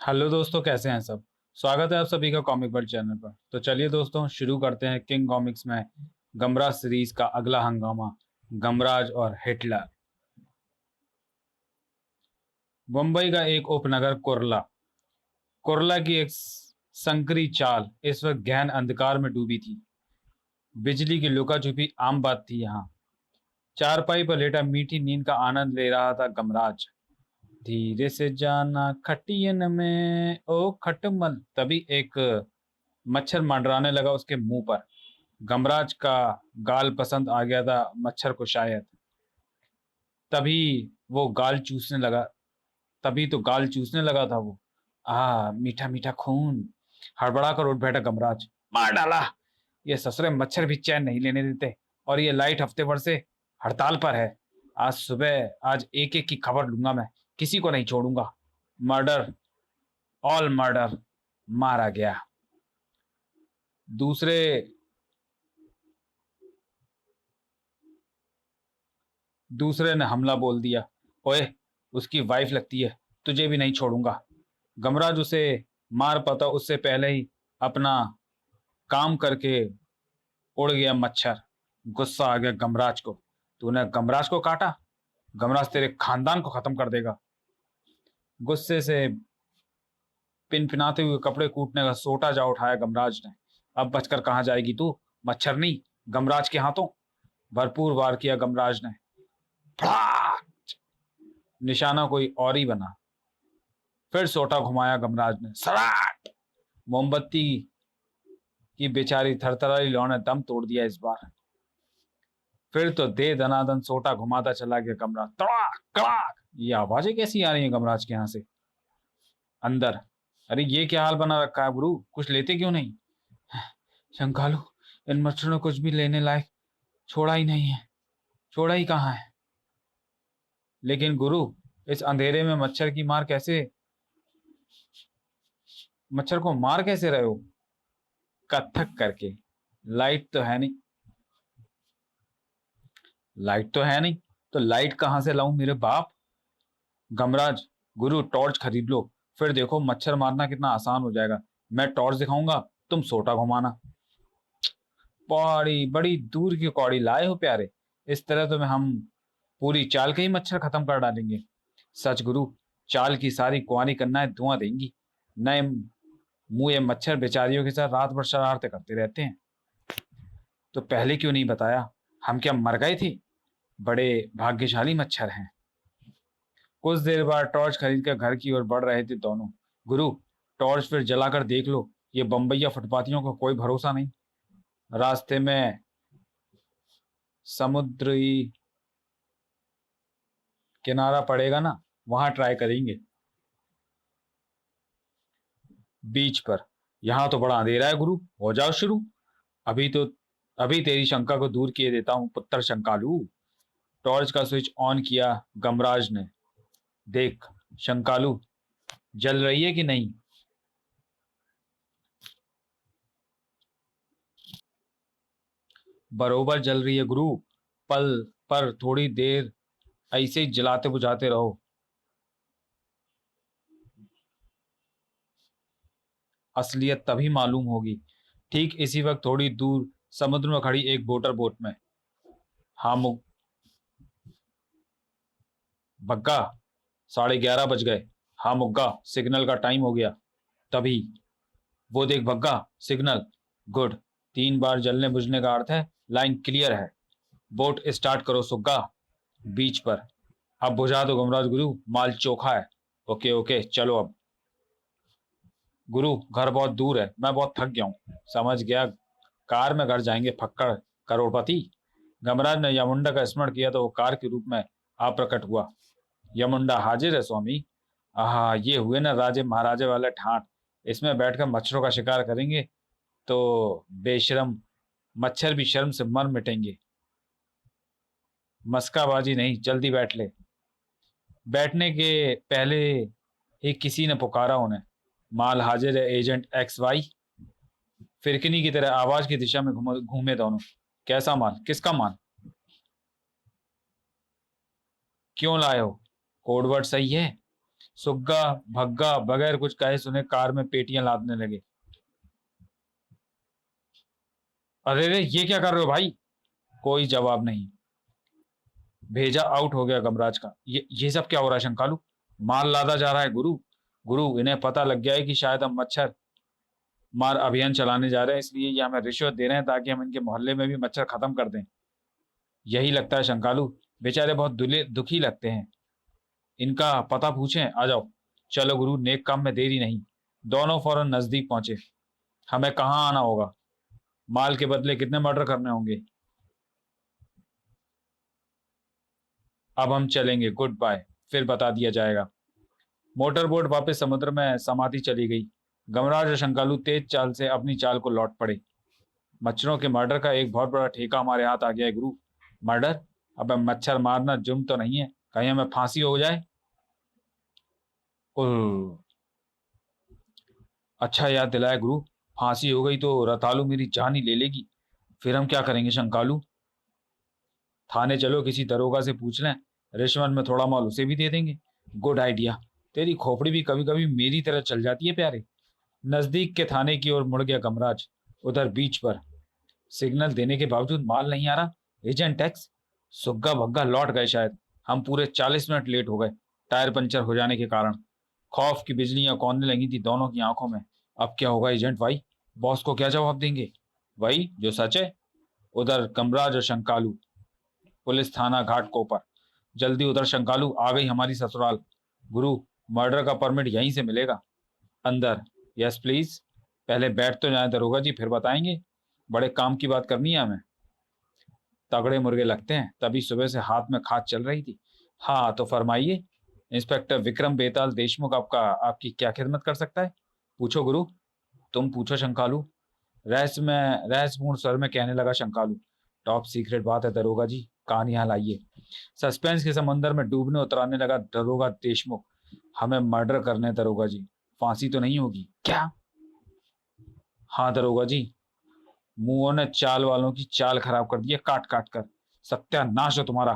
Hello दोस्तों, कैसे हैं सब। स्वागत है आप सभी का कॉमिक वर्ल्ड चैनल पर। तो चलिए दोस्तों, शुरू करते हैं किंग कॉमिक्स में गमराज सीरीज का अगला हंगामा, गमराज और हिटलर। मुंबई का एक उपनगर कुर्ला, कुर्ला की एक संकरी चाल इस वक्त गहन अंधकार में डूबी थी। बिजली की लुका छुपी आम बात थी यहाँ। चारपाई पर लेटा मीठी नींद का आनंद ले रहा था गमराज। धीरे से जाना खटियन में ओ खटमल, तभी एक मच्छर मंडराने लगा उसके मुंह पर। गमराज का गाल पसंद आ गया था मच्छर को शायद। तभी वो गाल चूसने लगा तभी तो गाल चूसने लगा था वो। मीठा मीठा खून। हड़बड़ा कर उठ बैठा गमराज। मार डाला। ये ससुरे मच्छर भी चैन नहीं लेने देते। और ये लाइट हफ्ते भर से हड़ताल पर है। आज एक एक की खबर लूंगा मैं। किसी को नहीं छोड़ूंगा। Murder, all murder. मारा गया। दूसरे दूसरे ने हमला बोल दिया। ओए, उसकी वाइफ लगती है। तुझे भी नहीं छोड़ूंगा। गमराज उसे मार पाता उससे पहले ही अपना काम करके उड़ गया मच्छर। गुस्सा आ गया गमराज को। तूने गमराज को काटा। गमराज तेरे खानदान को खत्म कर देगा। गुस्से से पिनपिनाते हुए कपड़े कूटने का सोटा जा उठाया गमराज ने। अब बचकर कहाँ जाएगी तू, मच्छरनी। गमराज के हाथों भरपूर वार किया गमराज ने। फड़ाक! निशाना कोई और ही बना। फिर सोटा घुमाया गमराज ने। सड़ाट! मोमबत्ती की बेचारी थरथराई लौ ने दम तोड़ दिया इस बार। फिर तो दे दनादन सोटा घुमाता चला गया गमराज। तड़ाक कड़ाक! ये आवाजें कैसी आ रही हैं गमराज के यहाँ से। अंदर, अरे ये क्या हाल बना रखा है गुरु, कुछ लेते क्यों नहीं। शंकालू, इन मच्छरों ने कुछ भी लेने लायक छोड़ा ही नहीं है। छोड़ा ही कहाँ है। लेकिन गुरु, इस अंधेरे में मच्छर को मार कैसे रहे हो। कत्थक करके। लाइट तो है नहीं। लाइट तो है नहीं, तो लाइट कहां से लाऊं मेरे बाप। गमराज, गुरु टॉर्च खरीद लो। फिर देखो मच्छर मारना कितना आसान हो जाएगा। मैं टॉर्च दिखाऊंगा, तुम सोटा घुमाना। बड़ी बड़ी दूर की कौड़ी लाए हो प्यारे। इस तरह तो मैं हम पूरी चाल के ही मच्छर खत्म कर डालेंगे। सच गुरु, चाल की सारी कुंवारी कन्नाएं धुआं देंगी। नए मुंह ये मच्छर बेचारियों के साथ रात भर शरारतें करते रहते हैं। तो पहले क्यों नहीं बताया। हम क्या मर गए थे। बड़े भाग्यशाली मच्छर हैं। कुछ देर बाद टॉर्च खरीद कर घर की ओर बढ़ रहे थे दोनों। गुरु, टॉर्च फिर जलाकर देख लो। ये बम्बैया फुटपातियों का कोई भरोसा नहीं। रास्ते में समुद्री किनारा पड़ेगा ना, वहां ट्राई करेंगे। बीच पर। यहाँ तो बड़ा अंधेरा है गुरु, हो जाओ शुरू। अभी तो अभी तेरी शंका को दूर किए देता हूँ पुत्र शंकालू। टॉर्च का स्विच ऑन किया गमराज ने। देख शंकालू, जल रही है कि नहीं। बरोबर जल रही है गुरु। पल पर थोड़ी देर ऐसे ही जलाते बुझाते रहो। असलियत तभी मालूम होगी। ठीक इसी वक्त थोड़ी दूर समुद्र में खड़ी एक मोटर बोट में। हाँ भग्गा, 11:30 बज गए। हाँ मुग्गा, सिग्नल का टाइम हो गया। तभी, वो देख भग्गा, सिग्नल। गुड। 3 बार जलने बुझने का अर्थ है लाइन क्लियर है। बोट स्टार्ट करो सुग्गा। बीच पर। अब बुझा दो गमराज गुरु, माल चोखा है। ओके ओके, चलो अब। गुरु, घर बहुत दूर है, मैं बहुत थक गया हूँ। समझ गया। कार में घर जाएंगे फक्कड़ करोड़पति। गमराज ने यमुंडा का स्मरण किया तो वो कार के रूप में आ प्रकट हुआ। यमुंडा हाजिर है स्वामी। ये हुए ना राजे महाराजे वाले ठाट। इसमें बैठकर मच्छरों का शिकार करेंगे तो बेशरम मच्छर भी शर्म से मर मिटेंगे। मस्काबाजी नहीं, जल्दी बैठ ले। बैठने के पहले ही किसी ने पुकारा उन्हें। माल हाजिर है एजेंट एक्स वाई। फिरकनी की तरह आवाज की दिशा में घूमे दोनों। कैसा माल, किसका माल, क्यों लाए हो। कोडवर्ड सही है। सुग्गा भग्गा बगैर कुछ कहे सुने कार में पेटियां लादने लगे। अरे रे ये क्या कर रहे हो भाई? कोई जवाब नहीं। भेजा आउट हो गया गमराज का। ये सब क्या हो रहा है शंकालू? माल लादा जा रहा है गुरु। गुरु इन्हें पता लग गया है कि शायद हम मच्छर मार अभियान चलाने जा रहे हैं, इसलिए ये हमें रिश्वत दे रहे हैं ताकि हम इनके मोहल्ले में भी मच्छर खत्म कर दें। यही लगता है शंकालू। बेचारे बहुत दुखी लगते हैं। इनका पता पूछें? आ जाओ। चलो गुरु, नेक काम में देरी नहीं। दोनों फौरन नजदीक पहुंचे। हमें कहाँ आना होगा? माल के बदले कितने मर्डर करने होंगे? अब हम चलेंगे, गुड बाय, फिर बता दिया जाएगा। मोटर बोट वापस समुद्र में समाती चली गई। गमराज और शंकालू तेज चाल से अपनी चाल को लौट पड़े। मच्छरों के मर्डर का एक बहुत बड़ा ठेका हमारे हाथ आ गया है गुरु। मर्डर? अब मच्छर मारना जुर्म तो नहीं है, कहीं हमें फांसी हो जाए। ओह, अच्छा याद दिलाया गुरु। फांसी हो गई तो रतालू मेरी जान ही ले लेगी। फिर हम क्या करेंगे शंकालू? थाने चलो, किसी दरोगा से पूछ लें। रिश्वत में थोड़ा माल उसे भी दे देंगे। Good idea. तेरी खोपड़ी भी कभी कभी मेरी तरह चल जाती है प्यारे। नजदीक के थाने की ओर मुड़ गया गमराज। उधर बीच पर सिग्नल देने के बावजूद माल नहीं आ रहा। एजेंट एक्स सुग्गा भग्गा लौट गए शायद। हम पूरे 40 मिनट लेट हो गए, टायर पंचर हो जाने के कारण। खौफ की बिजलियां कौंधने लगी थी दोनों की आंखों में। अब क्या होगा एजेंट भाई? बॉस को क्या जवाब देंगे? वही जो सच है। उधर कमराज और शंकालू। पुलिस थाना घाट कोपर। जल्दी उधर शंकालू, आ गई हमारी ससुराल। गुरु, मर्डर का परमिट यहीं से मिलेगा। अंदर? Yes please. पहले बैठ तो जाए दरोगा जी, फिर बताएंगे। बड़े काम की बात करनी है हमें। तगड़े मुर्गे लगते हैं। तभी सुबह से हाथ में खाद चल रही थी। हाँ तो फरमाइए। इंस्पेक्टर विक्रम बेताल देशमुख आपकी क्या खिदमत कर सकता है? पूछो गुरु। तुम पूछो शंकालू। रहस्यपूर्ण स्वर में कहने लगा शंकालू। टॉप सीक्रेट बात है दरोगा जी, कहानी यहाँ लाइए। सस्पेंस के समंदर में डूबने उतराने लगा दरोगा देशमुख। हमें मर्डर करने हैं दरोगा जी। फांसी तो नहीं होगी क्या? हाँ दरोगा जी। मुंहों ने चाल वालों की चाल खराब कर दी है, काट काट कर। सत्यानाश हो तुम्हारा।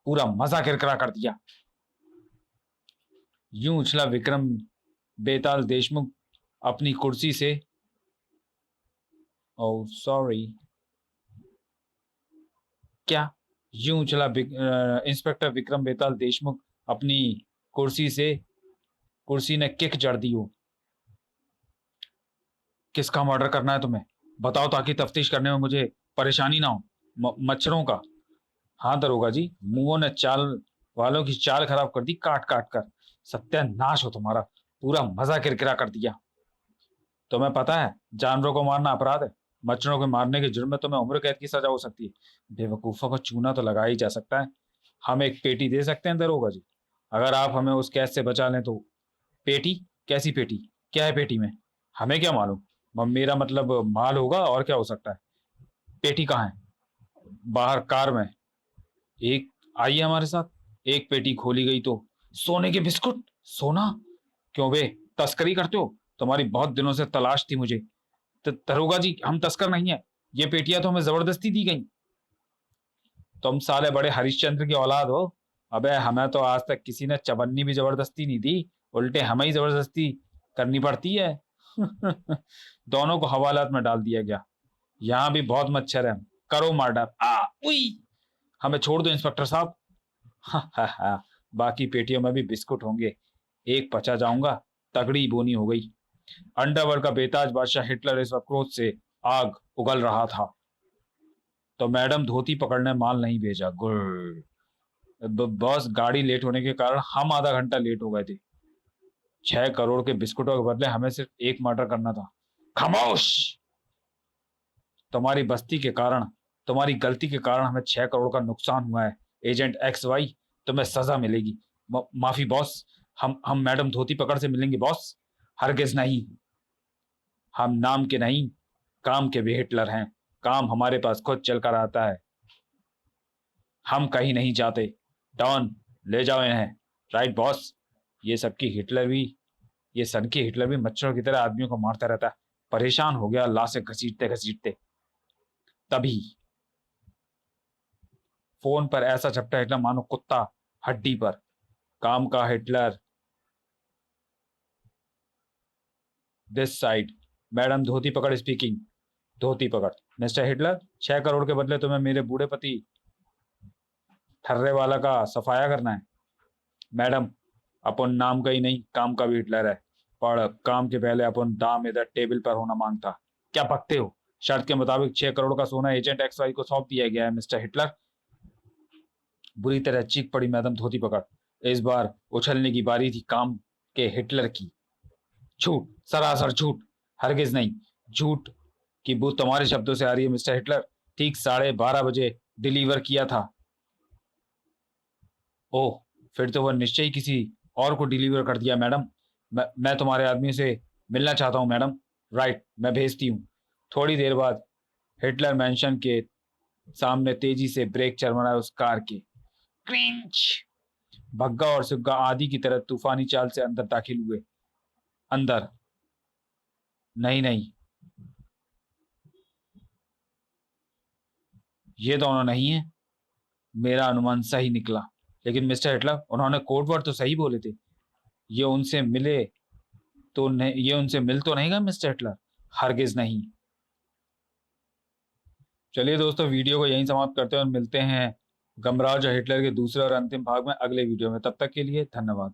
पूरा मजा किरकिरा कर दिया। यूं उछला विक्रम बेताल देशमुख अपनी कुर्सी से। ओ सॉरी। क्या? यूं उछला इंस्पेक्टर विक्रम बेताल देशमुख अपनी कुर्सी से। कुर्सी ने किक जड़ दी हो। किसका मर्डर करना है तुम्हें? बताओ ताकि तफ्तीश करने में मुझे परेशानी ना हो। मच्छरों का? हाँ दरोगा जी, मुंहों ने चाल वालों की चाल खराब कर दी, काट काट कर। सत्यानाश हो तुम्हारा। पूरा मजा किरकिरा कर दिया। तुम्हें पता है जानवरों को मारना अपराध है। मच्छरों को मारने के जुर्म में तुम्हें उम्र कैद की सजा हो सकती है। बेवकूफों को चूना तो लगाया ही जा सकता है। हम एक पेटी दे सकते हैं दरोगा जी, अगर आप हमें उस कैद से बचा लें तो। पेटी? कैसी पेटी? क्या है पेटी में? हमें क्या मालूम। मेरा मतलब माल होगा, और क्या हो सकता है। पेटी कहाँ है? बाहर कार में। एक आइए हमारे साथ। एक पेटी खोली गई तो सोने के बिस्कुट। सोना? क्यों बे, तस्करी करते हो? तुम्हारी बहुत दिनों से तलाश थी मुझे। दरोगा जी, हम तस्कर नहीं है। ये पेटियां तो हमें जबरदस्ती दी गई। तुम साले बड़े हरिश्चंद्र की औलाद हो। अबे हमें तो आज तक किसी ने चवन्नी भी जबरदस्ती नहीं दी। उल्टे हमें ही जबरदस्ती करनी पड़ती है। दोनों को हवालात में डाल दिया गया। यहाँ भी बहुत मच्छर है। करो मर्डर। उई। हमें छोड़ दो इंस्पेक्टर साहब। हा हा हा। बाकी पेटियों में भी बिस्कुट होंगे। एक पचा जाऊंगा। तगड़ी बोनी हो गई। अंडरवर्ल्ड का बेताज बादशाह हिटलर इस वक्त क्रोध से आग उगल रहा था। तो मैडम धोती पकड़ने माल नहीं भेजा, गुड। बॉस, गाड़ी लेट होने के कारण हम आधा घंटा लेट हो गए थे। 6 करोड़ के बिस्कुटों के बदले हमें सिर्फ एक मर्डर करना था। खामोश। तुम्हारी बस्ती के कारण, तुम्हारी गलती के कारण हमें 6 करोड़ का नुकसान हुआ है। एजेंट एक्स वाई, तुम्हें सजा मिलेगी। माफी बॉस। हम मैडम धोती पकड़ से मिलेंगे बॉस। हरगिज नहीं। हम नाम के नहीं, काम के भी हिटलर हैं। काम हमारे पास खुद चलकर आता है। हम कहीं नहीं जाते। डॉन, ले जाओ इन्हें। Right boss. ये सबकी हिटलर भी ये सन की हिटलर भी मच्छरों की तरह आदमियों को मारता रहता है। परेशान हो गया लाशें घसीटते घसीटते। तभी फोन पर ऐसा झपटा हिटलर मानो कुत्ता हड्डी पर। काम का हिटलर। This side. मैडम धोती पकड़ स्पीकिंग। धोती पकड़। मिस्टर हिटलर, 6 करोड़ के बदले तुम्हें मेरे बूढ़े पति ठर्रे वाला का सफाया करना है। मैडम, अपन नाम का ही नहीं काम का भी हिटलर है। पर काम के पहले अपन दाम इधर टेबल पर होना मांगता। क्या पकते हो? शर्त के मुताबिक 6 करोड़ का सोना एजेंट XY को सौंप दिया गया है मिस्टर हिटलर। बुरी तरह चीख पड़ी मैडम धोती पकड़। इस बार उछलने की बारी थी काम के हिटलर की। झूठ, सरासर झूठ। हरगिज नहीं। झूठ की बू तुम्हारे शब्दों से आ रही है मिस्टर हिटलर। ठीक 12:30 बजे डिलीवर किया था। ओह, फिर तो वह निश्चय ही किसी और को डिलीवर कर दिया मैडम। मैं तुम्हारे आदमी से मिलना चाहता हूँ मैडम। राइट, मैं भेजती हूँ। थोड़ी देर बाद हिटलर मैंशन के सामने तेजी से ब्रेक चरमराए उस कार के। क्रिंच। भग्गा और सुग्गा आदि की तरह तूफानी चाल से अंदर दाखिल हुए। अंदर। नहीं नहीं, ये दोनों नहीं है। मेरा अनुमान सही निकला। लेकिन मिस्टर हिटलर, उन्होंने कोड वर्ड तो सही बोले थे। ये उनसे मिले तो नहीं, ये उनसे मिल तो नहीं गए मिस्टर हिटलर? हरगिज नहीं। चलिए दोस्तों, वीडियो को यहीं समाप्त करते हैं और मिलते हैं गमराज और हिटलर के दूसरे और अंतिम भाग में अगले वीडियो में। तब तक के लिए धन्यवाद।